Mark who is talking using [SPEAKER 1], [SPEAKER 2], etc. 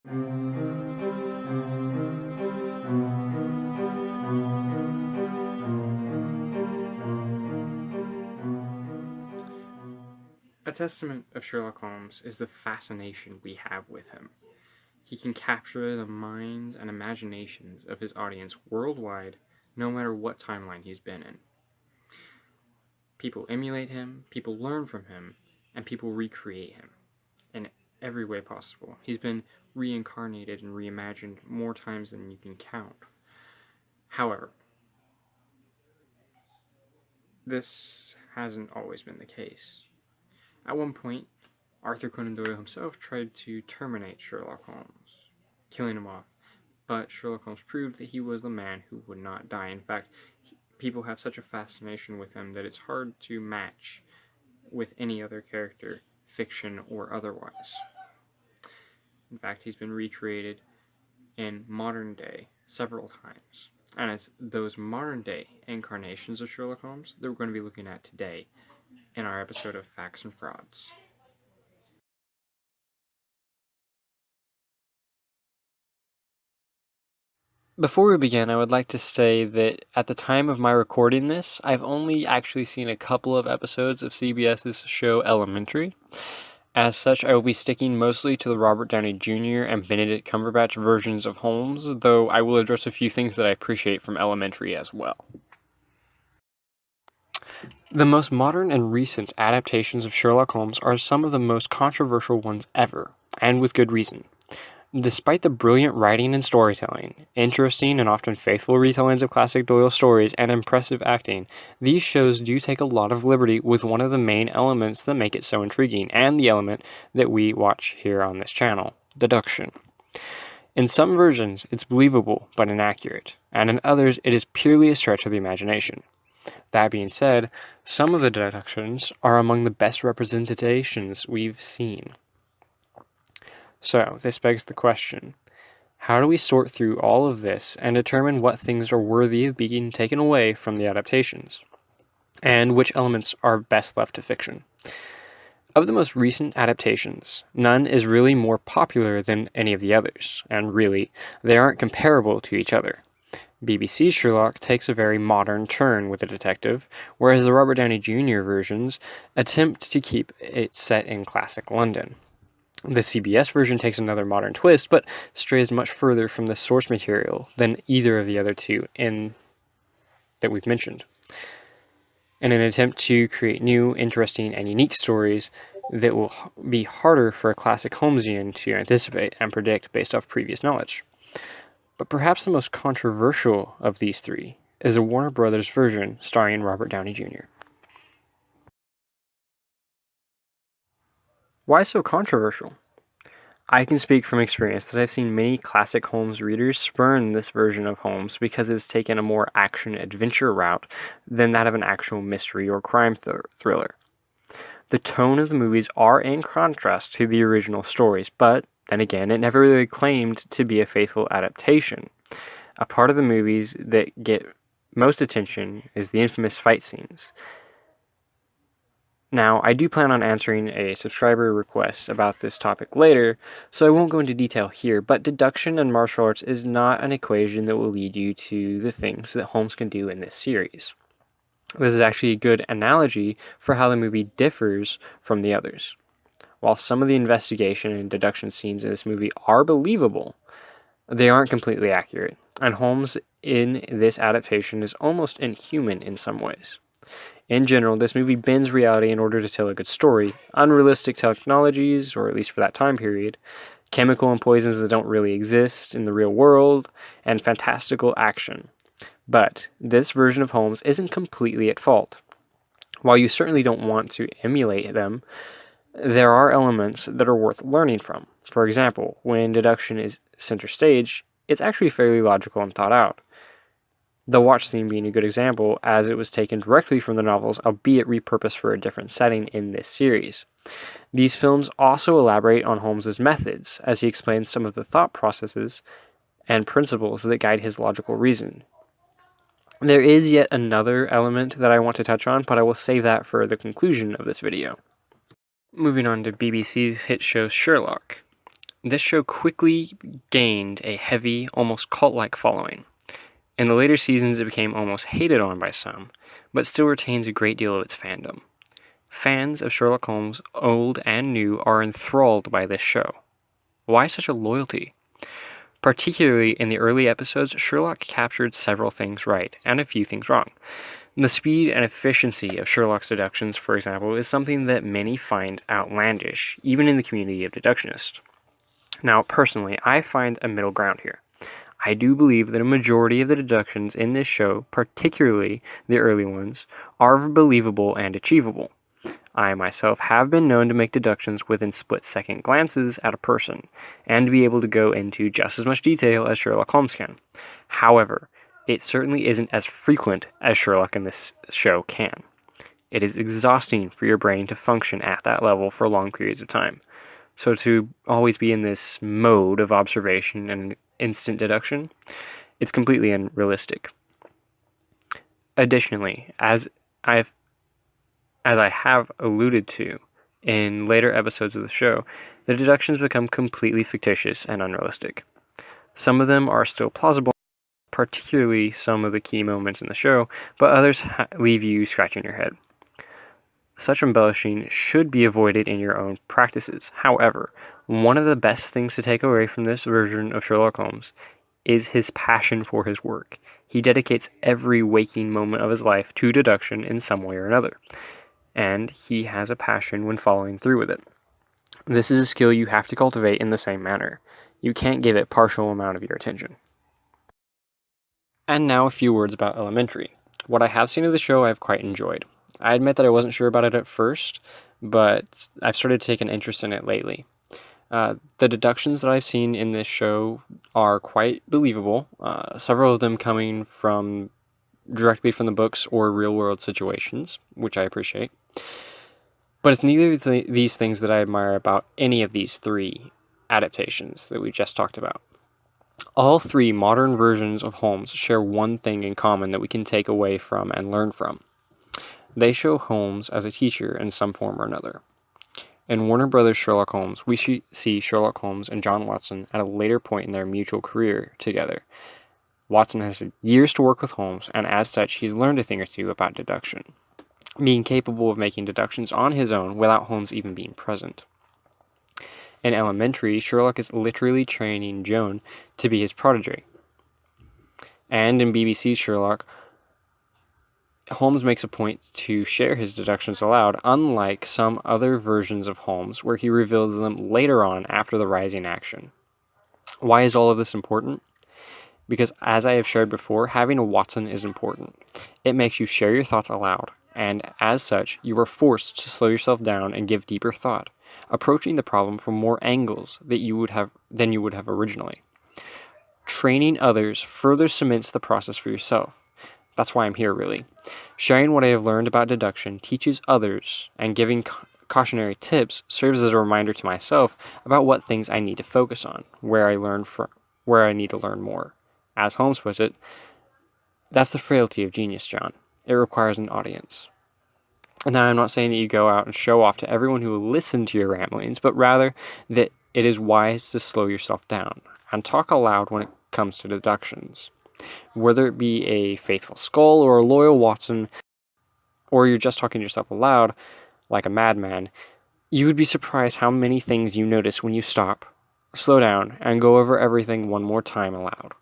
[SPEAKER 1] A testament of Sherlock Holmes is the fascination we have with him. He can capture the minds and imaginations of his audience worldwide, no matter what timeline he's been in. People emulate him, people learn from him, and people recreate him in every way possible. He's been reincarnated and reimagined more times than you can count. However, this hasn't always been the case. At one point, Arthur Conan Doyle himself tried to terminate Sherlock Holmes, killing him off, but Sherlock Holmes proved that he was the man who would not die. In fact, people have such a fascination with him that it's hard to match with any other character, fiction or otherwise. In fact, he's been recreated in modern day several times. And it's those modern day incarnations of Sherlock Holmes that we're going to be looking at today in our episode of Facts and Frauds. Before we begin, I would like to say that at the time of my recording this, I've only actually seen a couple of episodes of CBS's show Elementary. As such, I will be sticking mostly to the Robert Downey Jr. and Benedict Cumberbatch versions of Holmes, though I will address a few things that I appreciate from Elementary as well. The most modern and recent adaptations of Sherlock Holmes are some of the most controversial ones ever, and with good reason. Despite the brilliant writing and storytelling, interesting and often faithful retellings of classic Doyle stories, and impressive acting, these shows do take a lot of liberty with one of the main elements that make it so intriguing, and the element that we watch here on this channel, deduction. In some versions, it's believable but inaccurate, and in others, it is purely a stretch of the imagination. That being said, some of the deductions are among the best representations we've seen. So, this begs the question, how do we sort through all of this and determine what things are worthy of being taken away from the adaptations? And which elements are best left to fiction? Of the most recent adaptations, none is really more popular than any of the others, and really, they aren't comparable to each other. BBC's Sherlock takes a very modern turn with the detective, whereas the Robert Downey Jr. versions attempt to keep it set in classic London. The CBS version takes another modern twist, but strays much further from the source material than either of the other two that we've mentioned, in an attempt to create new, interesting, and unique stories that will be harder for a classic Holmesian to anticipate and predict based off previous knowledge. But perhaps the most controversial of these three is the Warner Brothers version starring Robert Downey Jr. Why so controversial? I can speak from experience that I've seen many classic Holmes readers spurn this version of Holmes because it's taken a more action-adventure route than that of an actual mystery or crime thriller. The tone of the movies are in contrast to the original stories, but then again, it never really claimed to be a faithful adaptation. A part of the movies that get most attention is the infamous fight scenes. Now, I do plan on answering a subscriber request about this topic later, so I won't go into detail here, but deduction and martial arts is not an equation that will lead you to the things that Holmes can do in this series. This is actually a good analogy for how the movie differs from the others. While some of the investigation and deduction scenes in this movie are believable, they aren't completely accurate, and Holmes in this adaptation is almost inhuman in some ways. In general, this movie bends reality in order to tell a good story, unrealistic technologies, or at least for that time period, chemical and poisons that don't really exist in the real world, and fantastical action. But this version of Holmes isn't completely at fault. While you certainly don't want to emulate them, there are elements that are worth learning from. For example, when deduction is center stage, it's actually fairly logical and thought out. The watch scene being a good example, as it was taken directly from the novels, albeit repurposed for a different setting in this series. These films also elaborate on Holmes's methods, as he explains some of the thought processes and principles that guide his logical reason. There is yet another element that I want to touch on, but I will save that for the conclusion of this video. Moving on to BBC's hit show Sherlock. This show quickly gained a heavy, almost cult-like following. In the later seasons, it became almost hated on by some, but still retains a great deal of its fandom. Fans of Sherlock Holmes, old and new, are enthralled by this show. Why such a loyalty? Particularly in the early episodes, Sherlock captured several things right, and a few things wrong. The speed and efficiency of Sherlock's deductions, for example, is something that many find outlandish, even in the community of deductionists. Now, personally, I find a middle ground here. I do believe that a majority of the deductions in this show, particularly the early ones, are believable and achievable. I myself have been known to make deductions within split-second glances at a person, and to be able to go into just as much detail as Sherlock Holmes can. However, it certainly isn't as frequent as Sherlock in this show can. It is exhausting for your brain to function at that level for long periods of time. So to always be in this mode of observation and instant deduction, it's completely unrealistic. Additionally, as I have alluded to in later episodes of the show, the deductions become completely fictitious and unrealistic. Some of them are still plausible, particularly some of the key moments in the show, but others leave you scratching your head. Such embellishing should be avoided in your own practices. However, one of the best things to take away from this version of Sherlock Holmes is his passion for his work. He dedicates every waking moment of his life to deduction in some way or another, and he has a passion when following through with it. This is a skill you have to cultivate in the same manner. You can't give it partial amount of your attention. And now a few words about Elementary. What I have seen of the show I've quite enjoyed. I admit that I wasn't sure about it at first, but I've started to take an interest in it lately. The deductions that I've seen in this show are quite believable, several of them coming directly from the books or real-world situations, which I appreciate. But it's neither of these things that I admire about any of these three adaptations that we just talked about. All three modern versions of Holmes share one thing in common that we can take away from and learn from. They show Holmes as a teacher in some form or another. In Warner Brothers' Sherlock Holmes, we see Sherlock Holmes and John Watson at a later point in their mutual career together. Watson has years to work with Holmes, and as such, he's learned a thing or two about deduction, being capable of making deductions on his own without Holmes even being present. In Elementary, Sherlock is literally training Joan to be his protege. And in BBC's Sherlock, Holmes makes a point to share his deductions aloud, unlike some other versions of Holmes where he reveals them later on after the rising action. Why is all of this important? Because, as I have shared before, having a Watson is important. It makes you share your thoughts aloud, and as such, you are forced to slow yourself down and give deeper thought, approaching the problem from more angles than you would have originally. Training others further cements the process for yourself. That's why I'm here, really. Sharing what I have learned about deduction teaches others, and giving cautionary tips serves as a reminder to myself about what things I need to focus on, where I need to learn more. As Holmes puts it, that's the frailty of genius, John. It requires an audience. And now I'm not saying that you go out and show off to everyone who will listen to your ramblings, but rather that it is wise to slow yourself down and talk aloud when it comes to deductions. Whether it be a faithful Skull or a loyal Watson, or you're just talking to yourself aloud like a madman, you would be surprised how many things you notice when you stop, slow down, and go over everything one more time aloud.